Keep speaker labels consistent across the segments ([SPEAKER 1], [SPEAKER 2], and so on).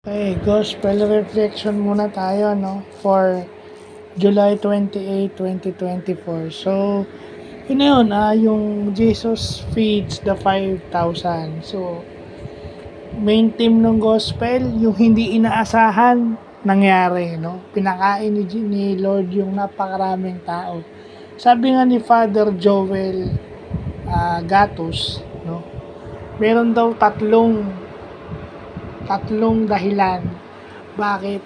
[SPEAKER 1] Okay, gospel reflection muna tayo, no? For July 28, 2024. So, yun na yun, yung Jesus feeds the 5,000. So, main theme ng gospel, yung hindi inaasahan, nangyari, no? Pinakain ni Lord yung napakaraming tao. Sabi nga ni Father Joel Gatos, no? Meron daw tatlong dahilan bakit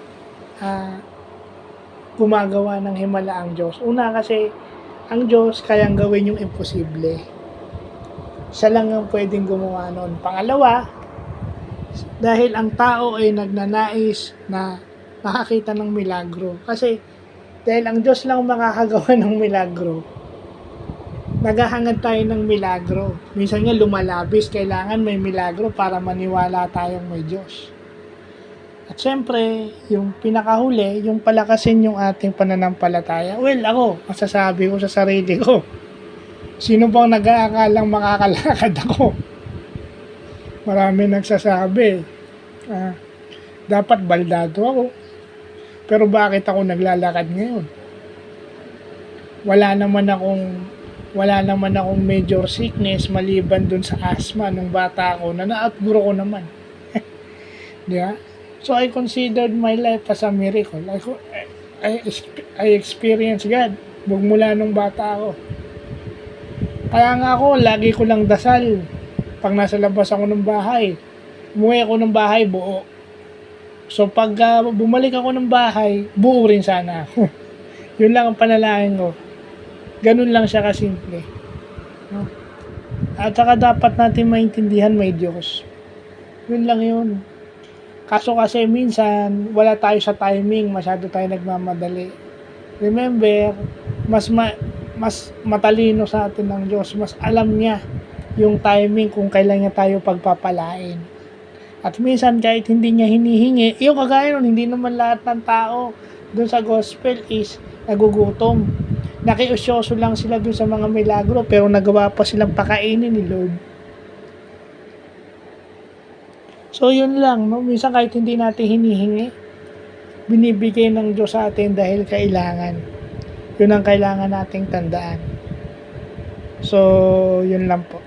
[SPEAKER 1] gumagawa ng himala ang Diyos. Una kasi, ang Diyos kayang gawin yung imposible. Siya lang ang pwedeng gumawa nun. Pangalawa, dahil ang tao ay nagnanais na makakita ng milagro. Kasi, dahil ang Diyos lang makakagawa ng milagro, naghahangad tayo ng milagro. Minsan nga lumalabis, kailangan may milagro para maniwala tayong may Diyos. At syempre, yung pinakahuli, yung palakasin yung ating pananampalataya. Well, ako, masasabi ko sa sarili ko, sino bang nag-aakalang makakalakad ako? Marami nagsasabi, dapat baldado ako. Pero bakit ako naglalakad ngayon? Wala naman akong major sickness maliban dun sa asthma nung bata ako na na-outgrow ko naman. Di ba? So I considered my life as a miracle. I experienced God mula nung bata ako. Kaya nga ako, lagi ko lang dasal pag nasa labas ako ng bahay. Umuwi ako ng bahay, buo. So pag bumalik ako ng bahay, buo rin sana ako. Yun lang ang panalangin ko. Ganun lang siya kasimple. No? At saka dapat natin maintindihan may Diyos. Yun lang yun. Kaso kasi minsan, wala tayo sa timing, masyado tayo nagmamadali. Remember, mas matalino sa atin ng Diyos, mas alam niya yung timing kung kailan niya tayo pagpapalain. At minsan, kahit hindi niya hinihingi, yung kagaya nun, hindi naman lahat ng tao dun sa gospel is nagugutom. Nakiusyoso lang sila dun sa mga milagro, pero nagawa pa silang pakainin ni Lord. So, yun lang, no? Minsan kahit hindi natin hinihingi, binibigay ng Diyos sa atin dahil kailangan. Yun ang kailangan nating tandaan. So, yun lang po.